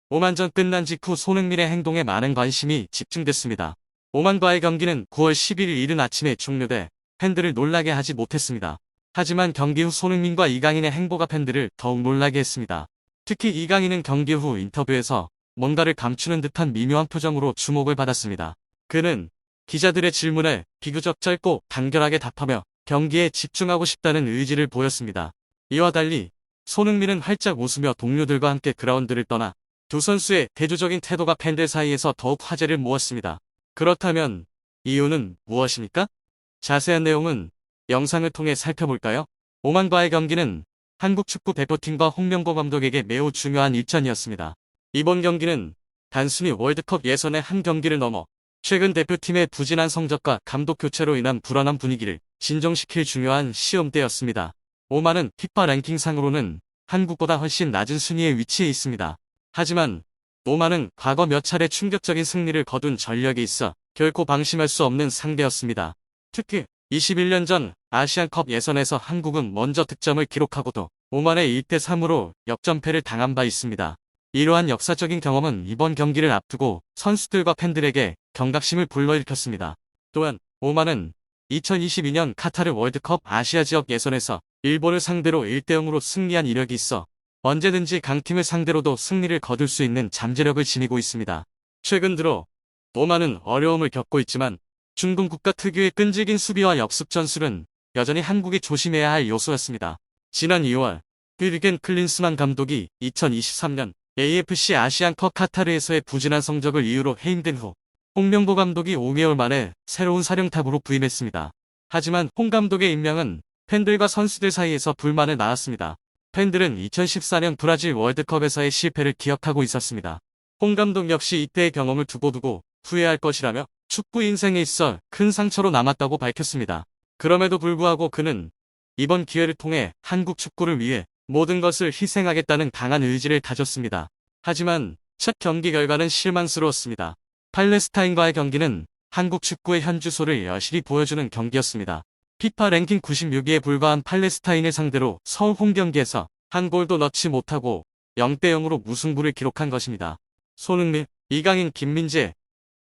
오만전 끝난 직후 손흥민의 행동에 많은 관심이 집중됐습니다. 오만과의 경기는 9월 11일 이른 아침에 종료돼 팬들을 놀라게 하지 못했습니다. 하지만 경기 후 손흥민과 이강인의 행보가 팬들을 더욱 놀라게 했습니다. 특히 이강인은 경기 후 인터뷰에서 뭔가를 감추는 듯한 미묘한 표정으로 주목을 받았습니다. 그는 기자들의 질문에 비교적 짧고 간결하게 답하며 경기에 집중하고 싶다는 의지를 보였습니다. 이와 달리 손흥민은 활짝 웃으며 동료들과 함께 그라운드를 떠나 두 선수의 대조적인 태도가 팬들 사이에서 더욱 화제를 모았습니다. 그렇다면 이유는 무엇입니까? 자세한 내용은 영상을 통해 살펴볼까요? 오만과의 경기는 한국 축구 대표팀과 홍명보 감독에게 매우 중요한 일전이었습니다. 이번 경기는 단순히 월드컵 예선의 한 경기를 넘어 최근 대표팀의 부진한 성적과 감독 교체로 인한 불안한 분위기를 진정시킬 중요한 시험대였습니다. 오만은 피파 랭킹상으로는 한국보다 훨씬 낮은 순위에 위치해 있습니다. 하지만 오만은 과거 몇 차례 충격적인 승리를 거둔 전력이 있어 결코 방심할 수 없는 상대였습니다. 특히 21년 전 아시안컵 예선에서 한국은 먼저 득점을 기록하고도 오만의 1대3으로 역전패를 당한 바 있습니다. 이러한 역사적인 경험은 이번 경기를 앞두고 선수들과 팬들에게 경각심을 불러일으켰습니다. 또한 오만은 2022년 카타르 월드컵 아시아 지역 예선에서 일본을 상대로 1대0으로 승리한 이력이 있어 언제든지 강팀을 상대로도 승리를 거둘 수 있는 잠재력을 지니고 있습니다. 최근 들어 오만은 어려움을 겪고 있지만 중동 국가 특유의 끈질긴 수비와 역습 전술은 여전히 한국이 조심해야 할 요소였습니다. 지난 2월 휘르겐 클린스만 감독이 2023년 AFC 아시안컵 카타르에서의 부진한 성적을 이유로 해임된 후 홍명보 감독이 5개월 만에 새로운 사령탑으로 부임했습니다. 하지만 홍 감독의 임명은 팬들과 선수들 사이에서 불만을 낳았습니다. 팬들은 2014년 브라질 월드컵에서의 실패를 기억하고 있었습니다. 홍 감독 역시 이때의 경험을 두고두고 후회할 것이라며 축구 인생에 있어 큰 상처로 남았다고 밝혔습니다. 그럼에도 불구하고 그는 이번 기회를 통해 한국 축구를 위해 모든 것을 희생하겠다는 강한 의지를 가졌습니다. 하지만 첫 경기 결과는 실망스러웠습니다. 팔레스타인과의 경기는 한국 축구의 현주소를 여실히 보여주는 경기였습니다. 피파 랭킹 96위에 불과한 팔레스타인을 상대로 서울 홈경기에서 한 골도 넣지 못하고 0대0으로 무승부를 기록한 것입니다. 손흥민, 이강인, 김민재,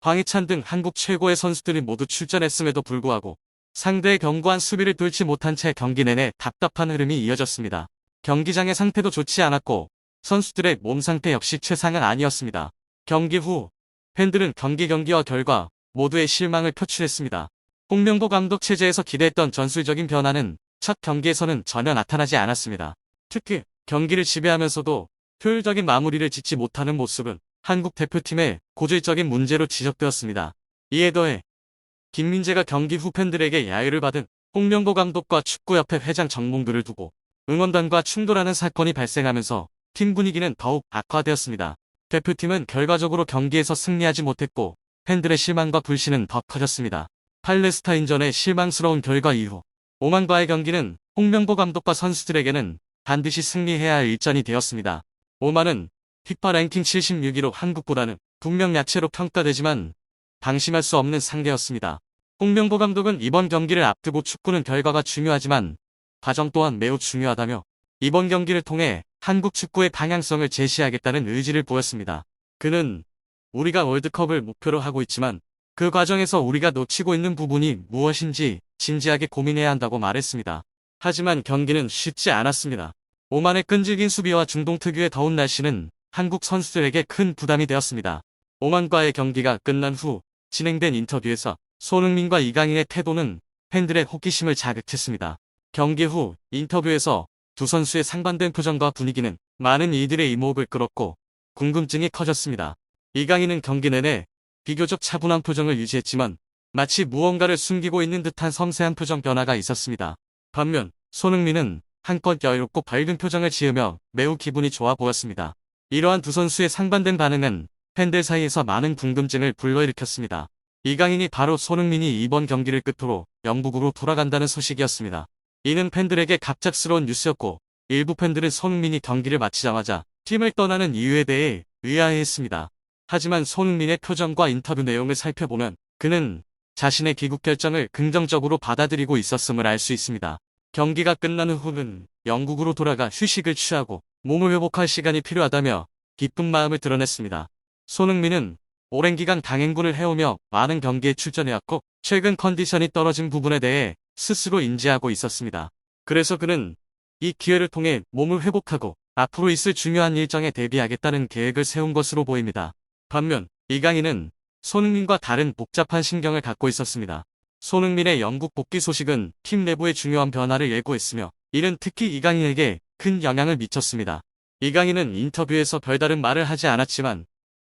황희찬 등 한국 최고의 선수들이 모두 출전했음에도 불구하고 상대의 견고한 수비를 뚫지 못한 채 경기 내내 답답한 흐름이 이어졌습니다. 경기장의 상태도 좋지 않았고 선수들의 몸 상태 역시 최상은 아니었습니다. 경기 후 팬들은 경기와 결과 모두의 실망을 표출했습니다. 홍명보 감독 체제에서 기대했던 전술적인 변화는 첫 경기에서는 전혀 나타나지 않았습니다. 특히 경기를 지배하면서도 효율적인 마무리를 짓지 못하는 모습은 한국 대표팀의 고질적인 문제로 지적되었습니다. 이에 더해 김민재가 경기 후 팬들에게 야유를 받은 홍명보 감독과 축구협회 회장 정몽규를 두고 응원단과 충돌하는 사건이 발생하면서 팀 분위기는 더욱 악화되었습니다. 대표팀은 결과적으로 경기에서 승리하지 못했고 팬들의 실망과 불신은 더 커졌습니다. 팔레스타인전의 실망스러운 결과 이후 오만과의 경기는 홍명보 감독과 선수들에게는 반드시 승리해야 할 일전이 되었습니다. 오만은 피파 랭킹 76위로 한국보다는 분명 약체로 평가되지만 방심할 수 없는 상대였습니다. 홍명보 감독은 이번 경기를 앞두고 축구는 결과가 중요하지만 과정 또한 매우 중요하다며 이번 경기를 통해 한국 축구의 방향성을 제시하겠다는 의지를 보였습니다. 그는 우리가 월드컵을 목표로 하고 있지만 그 과정에서 우리가 놓치고 있는 부분이 무엇인지 진지하게 고민해야 한다고 말했습니다. 하지만 경기는 쉽지 않았습니다. 오만의 끈질긴 수비와 중동 특유의 더운 날씨는 한국 선수들에게 큰 부담이 되었습니다. 오만과의 경기가 끝난 후 진행된 인터뷰에서 손흥민과 이강인의 태도는 팬들의 호기심을 자극했습니다. 경기 후 인터뷰에서 두 선수의 상반된 표정과 분위기는 많은 이들의 이목을 끌었고 궁금증이 커졌습니다. 이강인은 경기 내내 비교적 차분한 표정을 유지했지만 마치 무언가를 숨기고 있는 듯한 섬세한 표정 변화가 있었습니다. 반면 손흥민은 한껏 여유롭고 밝은 표정을 지으며 매우 기분이 좋아 보였습니다. 이러한 두 선수의 상반된 반응은 팬들 사이에서 많은 궁금증을 불러일으켰습니다. 이강인이 바로 손흥민이 이번 경기를 끝으로 영국으로 돌아간다는 소식이었습니다. 이는 팬들에게 갑작스러운 뉴스였고 일부 팬들은 손흥민이 경기를 마치자마자 팀을 떠나는 이유에 대해 의아해했습니다. 하지만 손흥민의 표정과 인터뷰 내용을 살펴보면 그는 자신의 귀국 결정을 긍정적으로 받아들이고 있었음을 알 수 있습니다. 경기가 끝난 후는 영국으로 돌아가 휴식을 취하고 몸을 회복할 시간이 필요하다며 기쁜 마음을 드러냈습니다. 손흥민은 오랜 기간 강행군을 해오며 많은 경기에 출전해왔고 최근 컨디션이 떨어진 부분에 대해 스스로 인지하고 있었습니다. 그래서 그는 이 기회를 통해 몸을 회복하고 앞으로 있을 중요한 일정에 대비하겠다는 계획을 세운 것으로 보입니다. 반면 이강인은 손흥민과 다른 복잡한 심경을 갖고 있었습니다. 손흥민의 영국 복귀 소식은 팀 내부의 중요한 변화를 예고했으며 이는 특히 이강인에게 큰 영향을 미쳤습니다. 이강인은 인터뷰에서 별다른 말을 하지 않았지만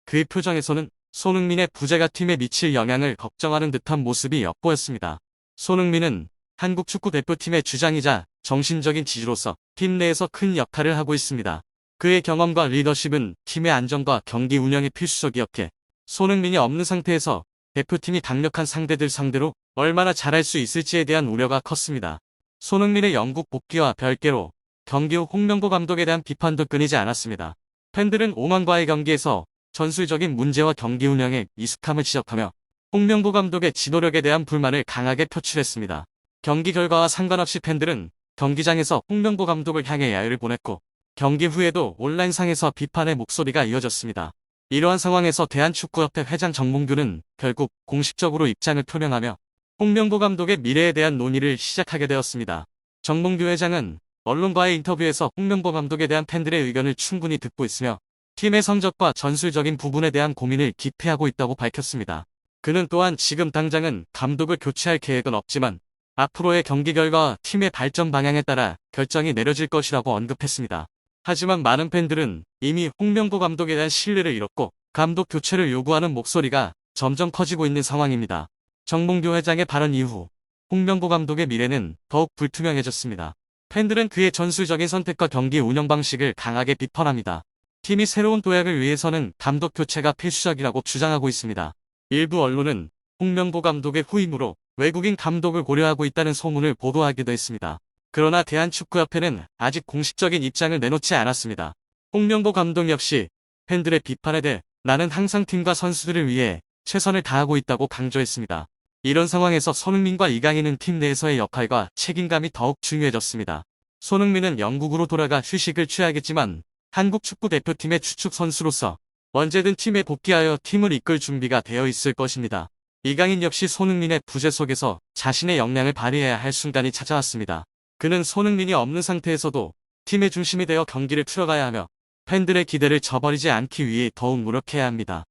그의 표정에서는 손흥민의 부재가 팀에 미칠 영향을 걱정하는 듯한 모습이 엿보였습니다. 손흥민은 한국 축구 대표팀의 주장이자 정신적인 지주로서 팀 내에서 큰 역할을 하고 있습니다. 그의 경험과 리더십은 팀의 안정과 경기 운영에 필수적이었기에 손흥민이 없는 상태에서 대표팀이 강력한 상대들 상대로 얼마나 잘할 수 있을지에 대한 우려가 컸습니다. 손흥민의 영국 복귀와 별개로 경기 후 홍명보 감독에 대한 비판도 끊이지 않았습니다. 팬들은 오만과의 경기에서 전술적인 문제와 경기 운영에 미숙함을 지적하며 홍명보 감독의 지도력에 대한 불만을 강하게 표출했습니다. 경기 결과와 상관없이 팬들은 경기장에서 홍명보 감독을 향해 야유를 보냈고 경기 후에도 온라인상에서 비판의 목소리가 이어졌습니다. 이러한 상황에서 대한축구협회 회장 정몽규는 결국 공식적으로 입장을 표명하며 홍명보 감독의 미래에 대한 논의를 시작하게 되었습니다. 정몽규 회장은 언론과의 인터뷰에서 홍명보 감독에 대한 팬들의 의견을 충분히 듣고 있으며 팀의 성적과 전술적인 부분에 대한 고민을 기피하고 있다고 밝혔습니다. 그는 또한 지금 당장은 감독을 교체할 계획은 없지만 앞으로의 경기 결과와 팀의 발전 방향에 따라 결정이 내려질 것이라고 언급했습니다. 하지만 많은 팬들은 이미 홍명보 감독에 대한 신뢰를 잃었고 감독 교체를 요구하는 목소리가 점점 커지고 있는 상황입니다. 정몽규 회장의 발언 이후 홍명보 감독의 미래는 더욱 불투명해졌습니다. 팬들은 그의 전술적인 선택과 경기 운영 방식을 강하게 비판합니다. 팀이 새로운 도약을 위해서는 감독 교체가 필수적이라고 주장하고 있습니다. 일부 언론은 홍명보 감독의 후임으로 외국인 감독을 고려하고 있다는 소문을 보도하기도 했습니다. 그러나 대한축구협회는 아직 공식적인 입장을 내놓지 않았습니다. 홍명보 감독 역시 팬들의 비판에 대해 나는 항상 팀과 선수들을 위해 최선을 다하고 있다고 강조했습니다. 이런 상황에서 손흥민과 이강인은 팀 내에서의 역할과 책임감이 더욱 중요해졌습니다. 손흥민은 영국으로 돌아가 휴식을 취하겠지만 한국 축구 대표팀의 주축 선수로서 언제든 팀에 복귀하여 팀을 이끌 준비가 되어 있을 것입니다. 이강인 역시 손흥민의 부재 속에서 자신의 역량을 발휘해야 할 순간이 찾아왔습니다. 그는 손흥민이 없는 상태에서도 팀의 중심이 되어 경기를 풀어가야 하며 팬들의 기대를 저버리지 않기 위해 더욱 노력해야 합니다.